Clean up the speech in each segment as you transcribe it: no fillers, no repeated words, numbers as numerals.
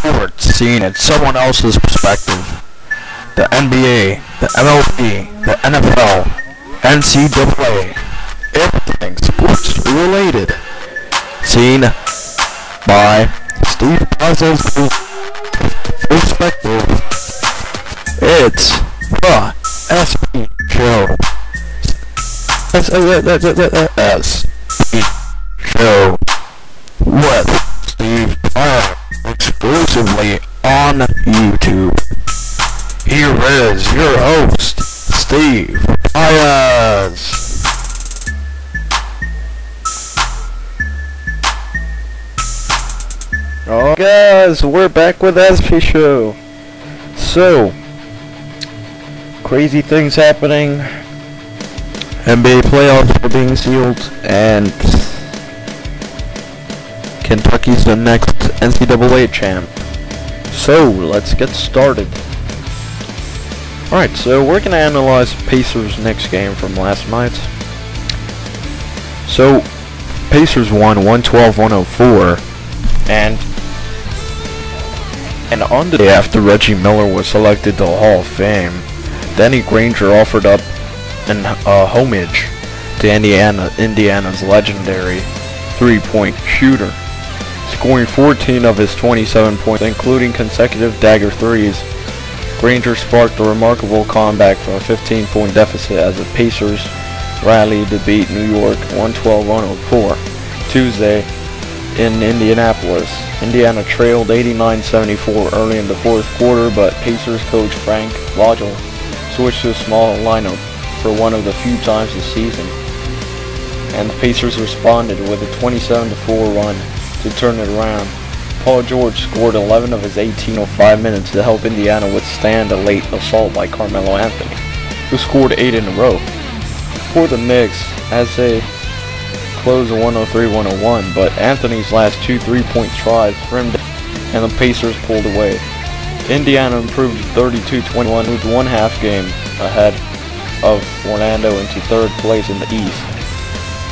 sports seen in someone else's perspective. The NBA, the MLB, the NFL, NCAA, everything sports related. Seen by Steve Plaza's perspective. It's the SP Show. SP Show with Steve Plaza exclusively on YouTube. Here is your host, Steve Plaza. Alright guys, we're back with SP Show. So, crazy things happening. NBA playoffs are being sealed, and Kentucky's the next NCAA champ. So, let's get started. Alright, so we're going to analyze Pacers' next game from last night. So, Pacers won 112-104, and on the day after Reggie Miller was selected to the Hall of Fame, Danny Granger offered up an homage to Indiana's legendary three-point shooter, scoring 14 of his 27 points, including consecutive dagger threes. Granger sparked a remarkable comeback from a 15-point deficit as the Pacers rallied to beat New York 112-104 Tuesday in Indianapolis. Indiana trailed 89-74 early in the fourth quarter, but Pacers coach Frank Vogel switched to a small lineup for one of the few times this season, and the Pacers responded with a 27-4 run to turn it around. Paul George scored 11 of his 18 in 5 minutes to help Indiana withstand a late assault by Carmelo Anthony, who scored 8 in a row. For the Knicks, as they closed 103-101, but Anthony's last two three-point tries rimmed and the Pacers pulled away. Indiana improved 32-21, moved one half game ahead of Orlando into third place in the East.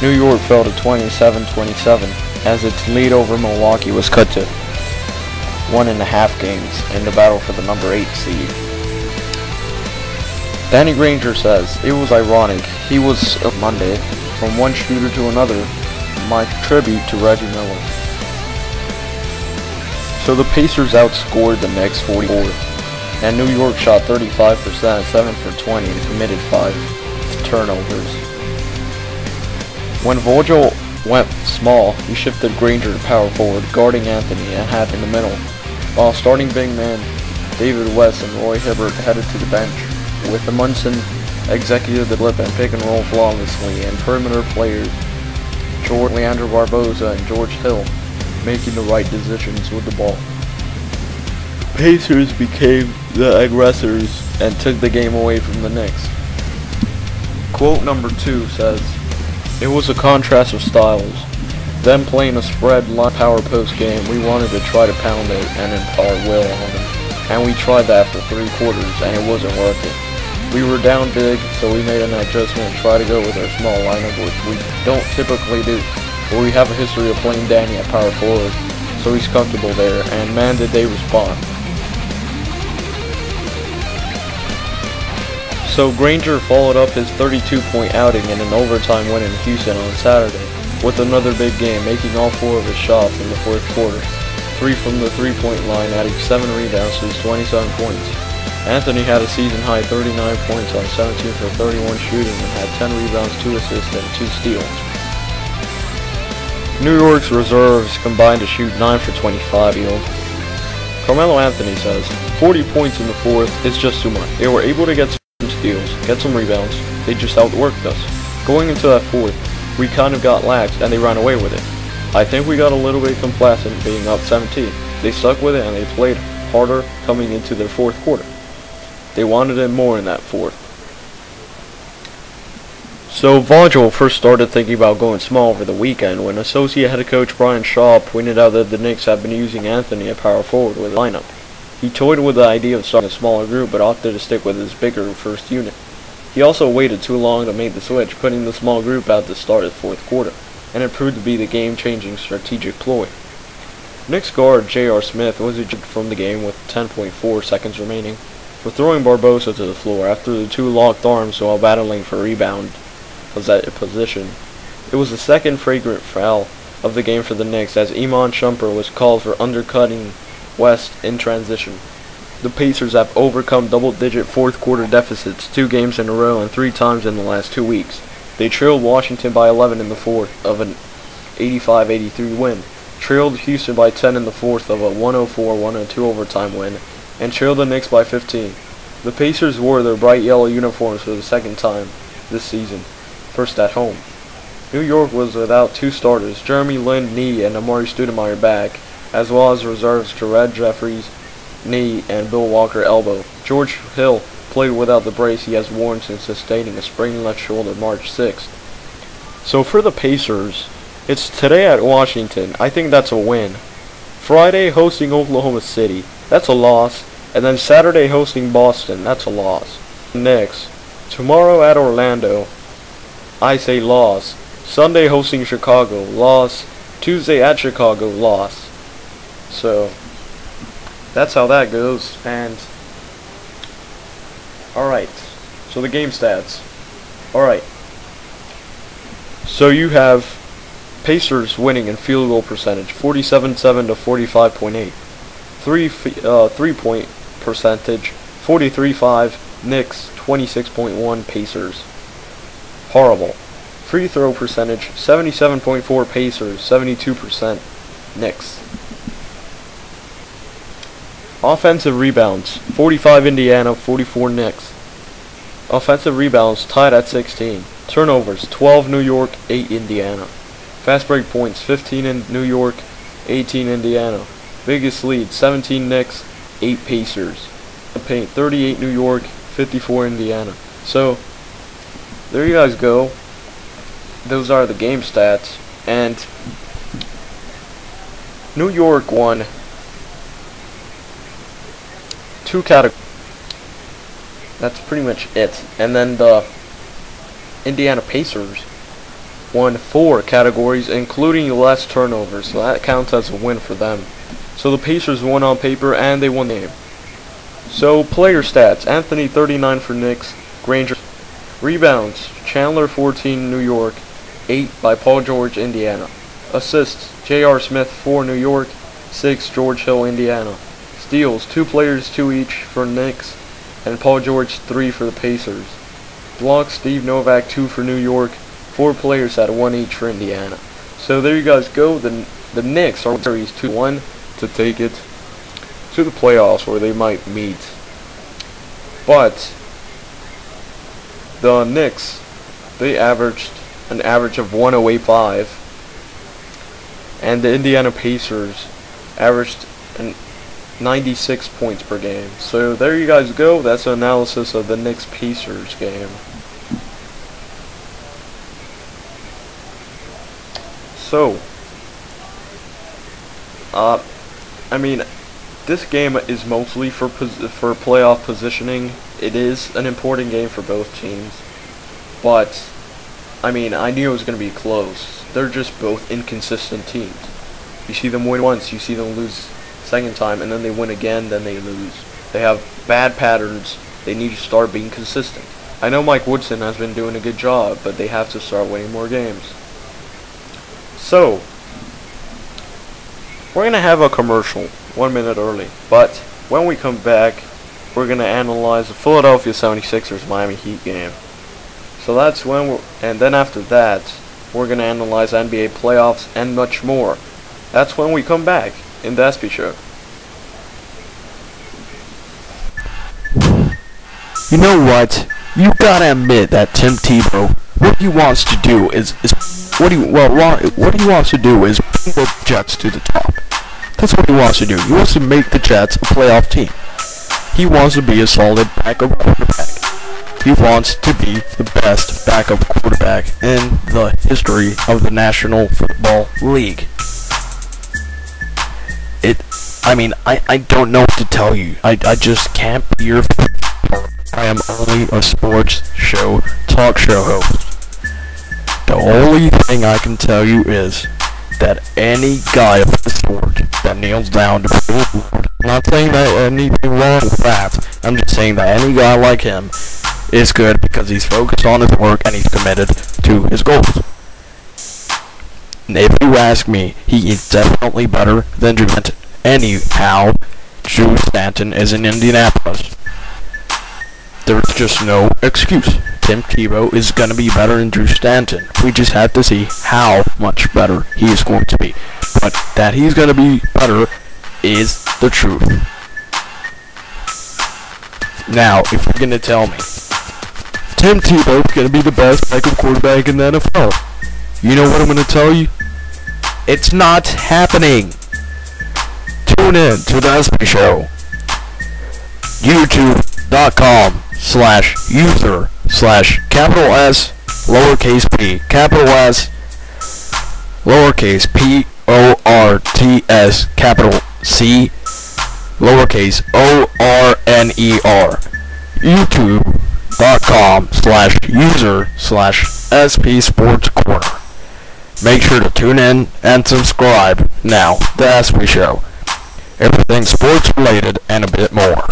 New York fell to 27-27 as its lead over Milwaukee was cut to 1.5 games in the battle for the number 8 seed. Danny Granger says, "It was ironic. He was Monday from one shooter to another, my tribute to Reggie Miller." So the Pacers outscored the Knicks 44, and New York shot 35%, 7 for 20, and committed 5 turnovers. When Vogel went small, he shifted Granger to power forward, guarding Anthony and had in the middle, while starting big man David West and Roy Hibbert headed to the bench, with the Munson executed the flip and pick and roll flawlessly, and perimeter players Leandro Barboza and George Hill making the right decisions with the ball. Pacers became the aggressors and took the game away from the Knicks. Quote number 2 says, "It was a contrast of styles. Them playing a spread power post game, we wanted to try to pound it and impart will on them, and we tried that for 3 quarters and it wasn't working. We were down big, so we made an adjustment and tried to go with our small lineup, which we don't typically do. But we have a history of playing Danny at power forward, so he's comfortable there, and man did they respond." So Granger followed up his 32-point outing in an overtime win in Houston on Saturday with another big game, making all 4 of his shots in the fourth quarter. 3 from the three-point line, adding 7 rebounds to his 27 points. Anthony had a season-high 39 points on 17 for 31 shooting and had 10 rebounds, 2 assists, and 2 steals. New York's reserves combined to shoot 9 for 25 field. Carmelo Anthony says, 40 points in the fourth is just too much. They were able to get some steals, get some rebounds, they just outworked us. Going into that fourth, we kind of got lax and they ran away with it. I think we got a little bit complacent being up 17. They stuck with it and they played harder coming into their fourth quarter. They wanted it more in that fourth. So Vogel first started thinking about going small over the weekend when associate head coach Brian Shaw pointed out that the Knicks had been using Anthony at power forward with a lineup. He toyed with the idea of starting a smaller group but opted to stick with his bigger first unit. He also waited too long to make the switch, putting the small group out to start the fourth quarter, and it proved to be the game-changing strategic ploy. Knicks guard J.R. Smith was ejected from the game with 10.4 seconds remaining for throwing Barbosa to the floor after the two locked arms while battling for rebound position. It was the second flagrant foul of the game for the Knicks as Iman Shumpert was called for undercutting West in transition. The Pacers have overcome double-digit fourth-quarter deficits 2 games in a row and 3 times in the last 2 weeks. They trailed Washington by 11 in the fourth of an 85-83 win, trailed Houston by 10 in the fourth of a 104-102 overtime win, and trailed the Knicks by 15. The Pacers wore their bright yellow uniforms for the second time this season, first at home. New York was without 2 starters, Jeremy Lin, knee, and Amari Stoudemire back, as well as reserves Jared Jeffries, knee, and Bill Walker, elbow. George Hill played without the brace he has worn since sustaining a sprained left shoulder March 6th. So for the Pacers, it's today at Washington. I think that's a win. Friday hosting Oklahoma City. That's a loss. And then Saturday hosting Boston. That's a loss. Knicks. Tomorrow at Orlando. I say loss. Sunday hosting Chicago. Loss. Tuesday at Chicago. Loss. So that's how that goes. And alright. So the game stats. Alright. So you have Pacers winning in field goal percentage, 47.7 to 45.8. 3-point percentage, 43.5. Knicks, 26.1. Pacers. Horrible. Free throw percentage, 77.4. Pacers, 72%. Knicks. Offensive rebounds, 45 Indiana, 44 Knicks. Offensive rebounds tied at 16. Turnovers, 12 New York, 8 Indiana. Fast break points, 15 in New York, 18 Indiana. Biggest lead, 17 Knicks, 8 Pacers. The paint, 38 New York, 54 Indiana. So, there you guys go. Those are the game stats. And New York won 2 categories. That's pretty much it. And then the Indiana Pacers won 4 categories, including less turnovers, so that counts as a win for them. So the Pacers won on paper, and they won the game. So player stats: Anthony 39 for Knicks, Granger. Rebounds: Chandler 14 New York, 8 by Paul George, Indiana. Assists: J.R. Smith 4 New York, 6 George Hill, Indiana. Steals: 2 players 2 each for Knicks, and Paul George 3 for the Pacers. Blocks: Steve Novak 2 for New York. 4 players had 1 each for Indiana. So there you guys go. The Knicks are series 2-1 to take it to the playoffs where they might meet. But the Knicks, they averaged an average of 108.5, and the Indiana Pacers averaged 96 points per game. So there you guys go. That's an analysis of the Knicks Pacers game. So, I mean, this game is mostly for playoff positioning. It is an important game for both teams, but I mean, I knew it was going to be close. They're just both inconsistent teams. You see them win once, you see them lose second time, and then they win again, then they lose. They have bad patterns. They need to start being consistent. I know Mike Woodson has been doing a good job, but they have to start winning more games. So, we're going to have a commercial 1 minute early, but when we come back, we're going to analyze the Philadelphia 76ers Miami Heat game. So that's when and then after that, we're going to analyze NBA playoffs and much more. That's when we come back in the SB Show. You know what? You gotta admit that Tim Tebow, what he wants to do is bring the Jets to the top. That's what he wants to do. He wants to make the Jets a playoff team. He wants to be a solid backup quarterback. He wants to be the best backup quarterback in the history of the National Football League. I don't know what to tell you. I just can't be your I am only a sports show talk show host. The only thing I can tell you is that any guy of his sort that kneels down to play the Lord, I'm not saying that anything wrong with that, I'm just saying that any guy like him is good because he's focused on his work and he's committed to his goals. And if you ask me, he is definitely better than Drew Stanton. Anyhow, Drew Stanton is in Indianapolis. There's just no excuse. Tim Tebow is going to be better than Drew Stanton. We just have to see how much better he is going to be. But that he's going to be better is the truth. Now, if you're going to tell me Tim Tebow is going to be the best backup quarterback in the NFL, you know what I'm going to tell you? It's not happening. Tune in to the SB Show. YouTube.com/user/capital S lowercase p capital S lowercase PORTS capital C lowercase ORNER. YouTube.com/user/SpSportsCorner. Make sure to tune in and subscribe now. The SB Show. Everything sports related and a bit more.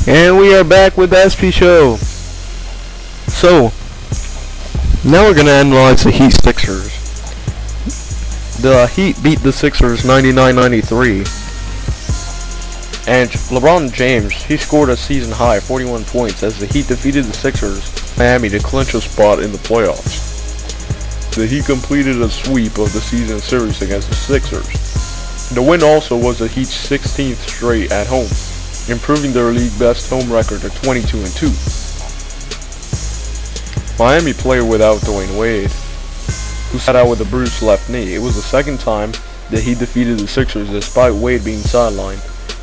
And we are back with the SP Show. So, now we're going to analyze the Heat Sixers. The Heat beat the Sixers 99-93. And LeBron James, he scored a season high 41 points as the Heat defeated the Sixers, Miami, to clinch a spot in the playoffs. The Heat completed a sweep of the season series against the Sixers. The win also was the Heat's 16th straight at home, improving their league best home record to 22-2. Miami played without Dwayne Wade, who sat out with a bruised left knee. It was the second time that he defeated the Sixers despite Wade being sidelined.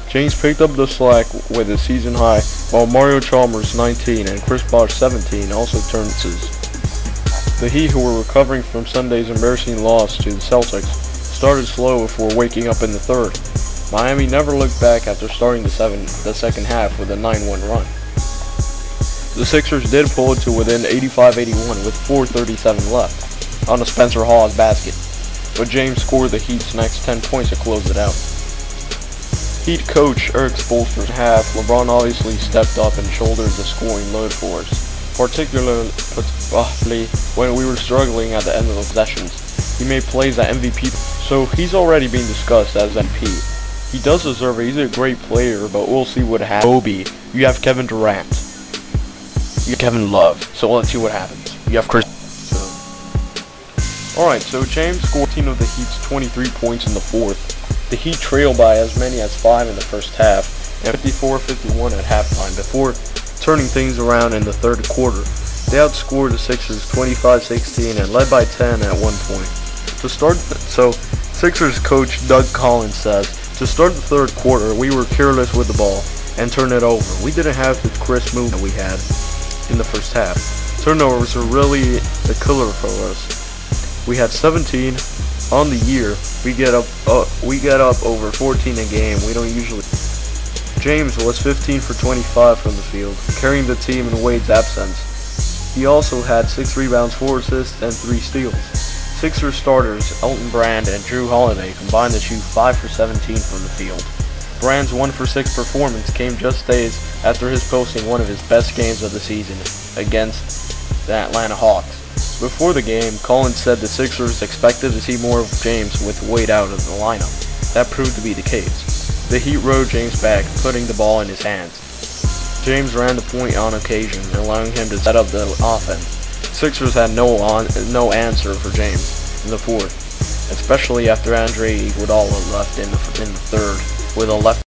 James picked up the slack with a season high, while Mario Chalmers 19 and Chris Bosh 17 also turned aces. The Heat, who were recovering from Sunday's embarrassing loss to the Celtics, started slow before waking up in the third. Miami never looked back after starting the second half with a 9-1 run. The Sixers did pull it to within 85-81 with 4:37 left on a Spencer Hawes basket, but James scored the Heat's next 10 points to close it out. Heat coach Eric Spoelstra's half, LeBron obviously stepped up and shouldered the scoring load for us, particularly when we were struggling at the end of the possessions. He made plays at MVP, so he's already being discussed as MVP. He does deserve it. He's a great player, but we'll see what happens. Obi, you have Kevin Durant, you have Kevin Love, so let's see what happens. You have Chris. Alright, so James scored 14 of the Heat's 23 points in the fourth. The Heat trailed by as many as 5 in the first half, and 54-51 at halftime, before turning things around in the third quarter. They outscored the Sixers 25-16 and led by 10 at one point. Sixers coach Doug Collins says, to start the third quarter, we were careless with the ball and turned it over. We didn't have the crisp movement we had in the first half. Turnovers were really a killer for us. We had 17 on the year. We get up over 14 a game. We don't usually. James was 15 for 25 from the field, carrying the team in Wade's absence. He also had 6 rebounds, 4 assists, and 3 steals. Sixers starters Elton Brand and Drew Holiday combined to shoot 5 for 17 from the field. Brand's 1 for 6 performance came just days after his posting one of his best games of the season against the Atlanta Hawks. Before the game, Collins said the Sixers expected to see more of James with Wade out of the lineup. That proved to be the case. The Heat rode James back, putting the ball in his hands. James ran the point on occasion, allowing him to set up the offense. Sixers had no answer for James in the fourth, especially after Andre Iguodala left in the third with a left